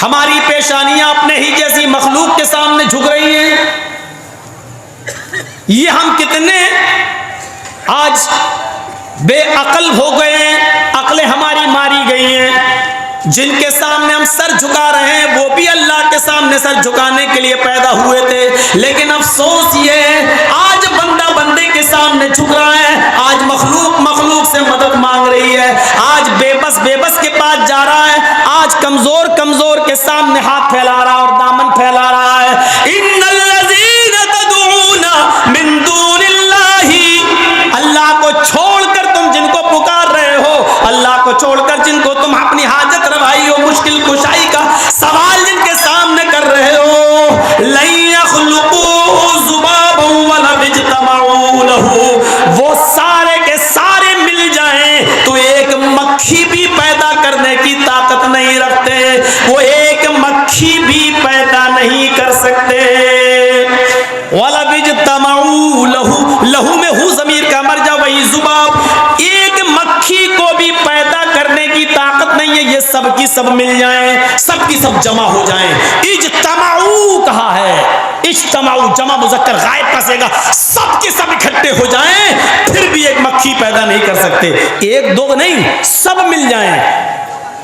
हमारी पेशानियां अपने ही जैसी मखलूक के सामने झुक रही हैं। ये हम कितने आज बेअक्ल हो गए हैं, अक्लें हमारी मारी गई हैं। जिनके सामने हम सर झुका रहे हैं वो भी अल्लाह के सामने सर झुकाने के लिए पैदा हुए थे। लेकिन अफसोस ये है आज बंदा बंदे के सामने झुक रहा है, आज मखलूक मखलूक से मदद मांग रही है, आज बेबस बेबस के पास जा रहा है, आज कमजोर कमजोर के सामने हाथ फैला रहा है और दामन फैला रहा है। इन्नल्लज़ीना तदऊना मिन दूनिल्लाही, अल्लाह को छोड़कर तुम जिनको पुकार रहे हो, अल्लाह को छोड़कर जिनको तुम अपनी हाजत रवाई और मुश्किल कुशाई का सवाल जिनके सामने कर रहे हो, लन यख्लुकू ज़ुबाबन वला यज्तमऊ लहू, वो सारे के सारे मिल जाएं तो एक मक्खी भी पैदा करने की ताकत नहीं रखते, वो एक मक्खी भी पैदा नहीं कर सकते। वला यज्तमऊ लहू, लहू में हु ज़मीर का मर्जा वही ज़ुबाब, एक मक्खी को भी पैदा करने की ताकत नहीं है। ये सब की सब मिल जाएं, सब की सब जमा हो जाएं। इज्तमाऊ कहा है, इज्तमाऊ जमा मुज़क्कर गायब फंसेगा, सब के सब इकट्ठे हो जाएं फिर भी एक मक्खी पैदा नहीं कर सकते। एक दो नहीं, सब मिल जाएं।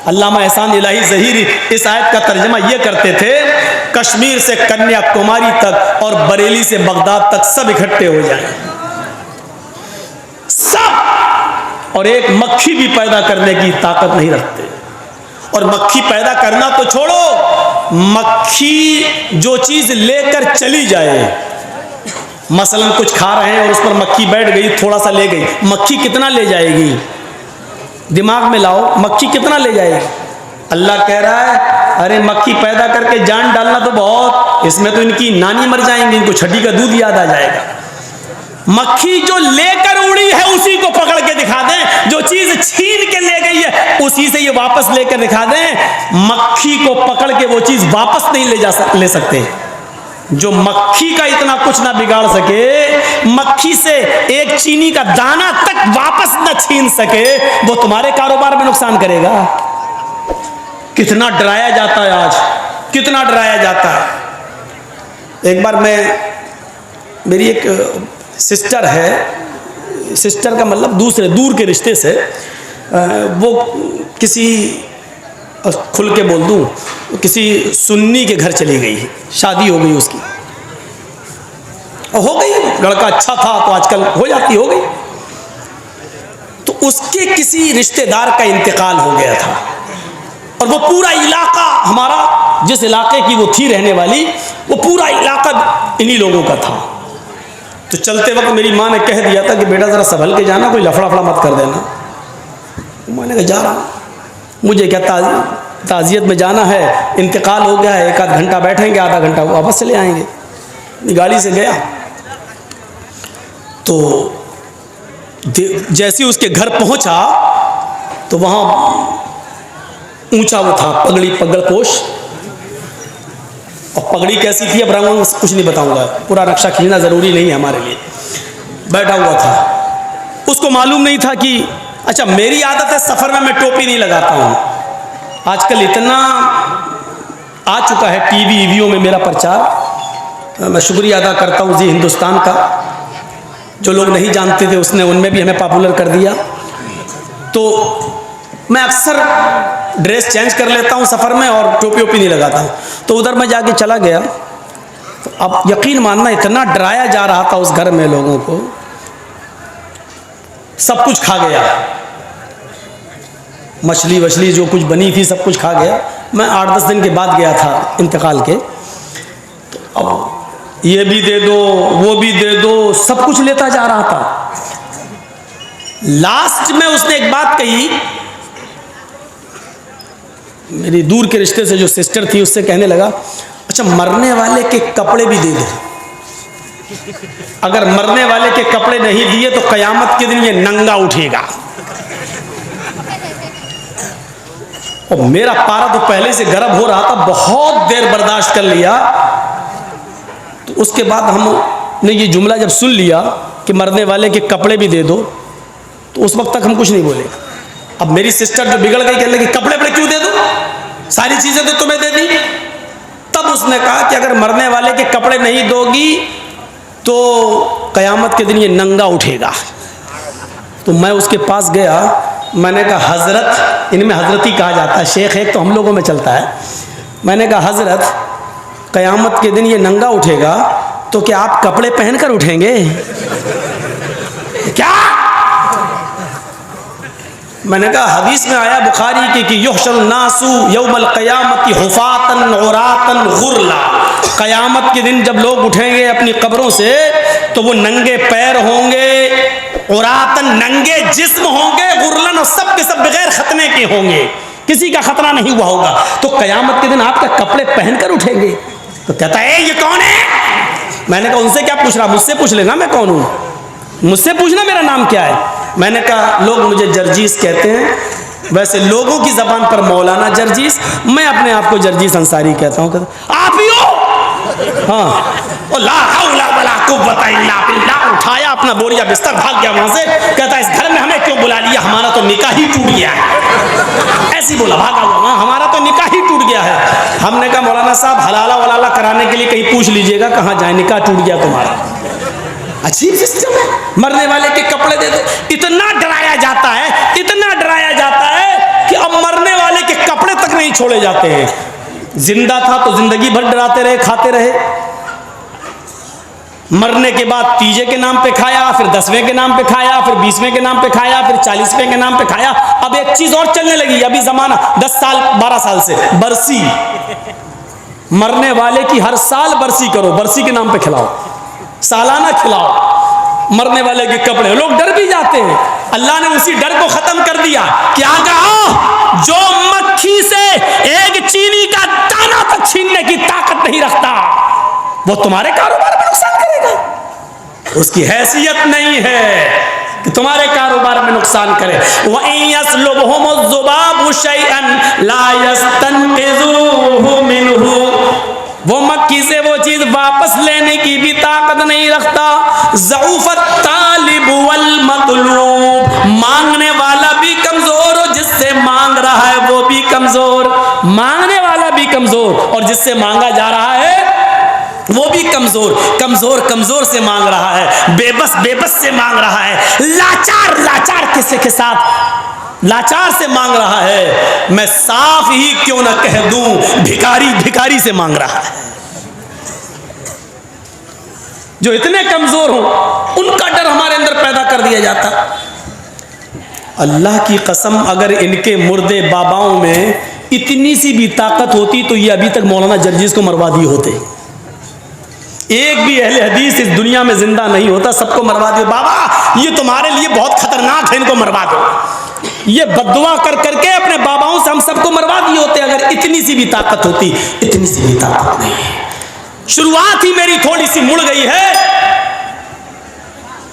अल्लामा एहसान इलाही ज़हीरी इस आयत का तर्जमा ये करते थे, कश्मीर से कन्याकुमारी तक और बरेली से बगदाद तक सब इकट्ठे हो जाएं, सब, और एक मक्खी भी पैदा करने की ताकत नहीं रखते। और मक्खी पैदा करना तो छोड़ो, मक्खी जो चीज लेकर चली जाए, मसलन कुछ खा रहे हैं और उस पर मक्खी बैठ गई, थोड़ा सा ले गई, मक्खी कितना ले जाएगी? दिमाग में लाओ, मक्खी कितना ले जाएगी? अल्लाह कह रहा है अरे मक्खी पैदा करके जान डालना तो बहुत, इसमें तो इनकी नानी मर जाएंगी, इनको छठी का दूध याद आ जाएगा। मक्खी जो लेकर उड़ी है उसी को पकड़ के दिखा दें, जो चीज छीन के ले गई है उसी से ये वापस लेकर दिखा दें। मक्खी को पकड़ के वो चीज वापस नहीं ले सकते। जो मक्खी का इतना कुछ ना बिगाड़ सके, मक्खी से एक चीनी का दाना तक वापस ना छीन सके, वो तुम्हारे कारोबार में नुकसान करेगा। कितना डराया जाता है आज, कितना डराया जाता है। एक बार मेरी एक सिस्टर है, सिस्टर का मतलब दूर के रिश्ते से, वो किसी, खुल के बोल दूं, किसी सुन्नी के घर चली गई, शादी हो गई उसकी, हो गई, लड़का अच्छा था तो आजकल हो जाती, हो गई। तो उसके किसी रिश्तेदार का इंतकाल हो गया था और वो पूरा इलाका, हमारा जिस इलाके की वो थी रहने वाली, वो पूरा इलाका इन्हीं लोगों का था। तो चलते वक्त मेरी माँ ने कह दिया था कि बेटा ज़रा संभल के जाना, कोई लफड़ा फड़ा मत कर देना। मैंने कहा जा रहा हूँ, मुझे क्या ताज़ियत में जाना है, इंतकाल हो गया है, एक आध घंटा बैठेंगे, आधा घंटा वापस चले आएंगे। गाड़ी से गया तो जैसे ही उसके घर पहुंचा तो वहाँ ऊंचा वो था, पगड़पोश, और पगड़ी कैसी थी अब रंग कुछ नहीं बताऊंगा, पूरा नक्शा खींचना ज़रूरी नहीं है हमारे लिए। बैठा हुआ था, उसको मालूम नहीं था कि अच्छा मेरी आदत है सफ़र में मैं टोपी नहीं लगाता हूँ। आजकल इतना आ चुका है टीवी ईवीओ में मेरा प्रचार, मैं शुक्रिया अदा करता हूँ जी हिंदुस्तान का, जो लोग नहीं जानते थे उसने उनमें भी हमें पॉपुलर कर दिया। तो मैं अक्सर ड्रेस चेंज कर लेता हूँ सफ़र में और टोपी ओपी नहीं लगाता हूँ। तो उधर मैं जाके चला गया, तो अब यकीन मानना इतना डराया जा रहा था उस घर में लोगों को, सब कुछ खा गया, मछली वछली जो कुछ बनी थी सब कुछ खा गया। मैं 8-10 दिन के बाद गया था इंतकाल के, तो अब ये भी दे दो वो भी दे दो, सब कुछ लेता जा रहा था। लास्ट में उसने एक बात कही, मेरी दूर के रिश्ते से जो सिस्टर थी उससे कहने लगा अच्छा मरने वाले के कपड़े भी दे दो, अगर मरने वाले के कपड़े नहीं दिए तो कयामत के दिन ये नंगा उठेगा। और मेरा पारा तो पहले से गर्म हो रहा था, बहुत देर बर्दाश्त कर लिया। तो उसके बाद हमने ये जुमला जब सुन लिया कि मरने वाले के कपड़े भी दे दो, तो उस वक्त तक हम कुछ नहीं बोले। अब मेरी सिस्टर जो बिगड़ गई कहने लगी कपड़े क्यों दे दो, सारी चीजें तो तुम्हें दे दी। तब उसने कहा कि अगर मरने वाले के कपड़े नहीं दोगी तो कयामत के दिन ये नंगा उठेगा। तो मैं उसके पास गया, मैंने कहा हजरत, इनमें हजरत ही कहा जाता है, शेख एक तो हम लोगों में चलता है। मैंने कहा हजरत, कयामत के दिन ये नंगा उठेगा तो क्या आप कपड़े पहनकर उठेंगे क्या? मैंने कहा हदीस में आया बुखारी की कि युहशरुन नासु यौमल क़यामति हुफ़ातन उरातन गुरला, कयामत के दिन जब लोग उठेंगे अपनी कब्रों से तो वो नंगे पैर होंगे, उरातन नंगे जिस्म होंगे, गुरलन और सब के सब बगैर खतने के होंगे, किसी का खतरा नहीं हुआ होगा। तो कयामत के दिन आपका कपड़े पहनकर उठेंगे। तो कहता है ये कौन है? मैंने कहा उनसे क्या पूछ रहा, मुझसे पूछ लेना मैं कौन हूँ, मुझसे पूछना मेरा नाम क्या है। मैंने कहा लोग मुझे जर्जीस कहते हैं, वैसे लोगों की जबान पर मौलाना जर्जीस, मैं अपने आप को जर्जीस अंसारी कहता हूँ। कहता आप ही हो? हाँ। ला हौला वला कुव्वता इल्ला बिल्लाह, उठाया अपना बोरिया बिस्तर, भाग गया वहां से। कहता इस घर में हमें क्यों बुला लिया, हमारा तो निकाह ही टूट गया है। ऐसी बोला, भागा हुआ, हमारा तो निकाह ही टूट गया है। हमने कहा मौलाना साहब हलाला वलाला कराने के लिए कहीं पूछ लीजिएगा कहाँ जाए, निकाह टूट गया तुम्हारा। अजीब सिस्टम है, मरने वाले के कपड़े दे दो। इतना डराया जाता है, इतना डराया जाता है कि अब मरने वाले के कपड़े तक नहीं छोड़े जाते हैं। जिंदा था तो जिंदगी भर डराते रहे, खाते रहे, मरने के बाद तीजे के नाम पे खाया, फिर 10वें के नाम पे खाया, फिर 20वें के नाम पे खाया, फिर 40वें के नाम पे खाया। अब एक चीज और चलने लगी अभी जमाना 10 साल 12 साल से, बरसी। मरने वाले की हर साल बरसी करो, बरसी के नाम पे खिलाओ, सालाना खिलाओ। मरने वाले के कपड़े, लोग डर भी जाते हैं। अल्लाह ने उसी डर को खत्म कर दिया। क्या कहा? जो मक्खी से एक चीनी का दाना तक छीनने की ताकत नहीं रखता वो तुम्हारे कारोबार में नुकसान करेगा। उसकी हैसियत नहीं है कि तुम्हारे कारोबार में नुकसान करे। वो मक्खी से वो चीज वापस लेने की भी ताकत नहीं रखता। ज़ऊफ़त तालिब वल मतलूब, मांगने वाला भी कमजोर हो, जिससे मांग रहा है वो भी कमजोर, मांगने वाला भी कमजोर और जिससे मांगा जा रहा है वो भी कमजोर। कमजोर कमजोर से मांग रहा है, बेबस बेबस से मांग रहा है, लाचार लाचार किसी के साथ लाचार से मांग रहा है। मैं साफ ही क्यों ना कह दूं, भिखारी भिखारी से मांग रहा है। जो इतने कमजोर हो उनका डर हमारे अंदर पैदा कर दिया जाता। अल्लाह की कसम, अगर इनके मुर्दे बाबाओं में इतनी सी भी ताकत होती तो ये अभी तक मौलाना जर्जीस को मरवा दिए होते। एक भी अहले हदीस इस दुनिया में जिंदा नहीं होता, सबको मरवा दो। बाबा ये तुम्हारे लिए बहुत खतरनाक है, इनको मरवा दो। ये बद्दुआ कर करके अपने बाबाओं से हम सबको मरवा दिए होते अगर इतनी सी भी ताकत होती। इतनी सी भी ताकत नहीं है। शुरुआत ही मेरी थोड़ी सी मुड़ गई है,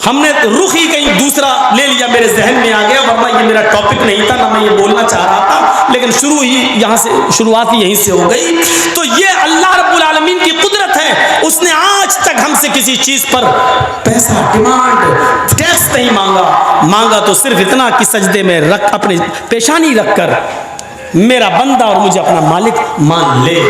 हमने रुख ही कहीं दूसरा ले लिया, मेरे जहन में आ गया, वरना ये मेरा टॉपिक नहीं था, ना मैं ये बोलना चाह रहा था, लेकिन शुरुआत ही यहीं से हो गई। तो ये अल्लाह रब्बुल आलमीन की कुदरत है, उसने आज तक हमसे किसी चीज पर पैसा डिमांड टैक्स नहीं मांगा तो सिर्फ इतना कि सजदे में रख अपनी पेशानी रखकर मेरा बंदा और मुझे अपना मालिक मान ले।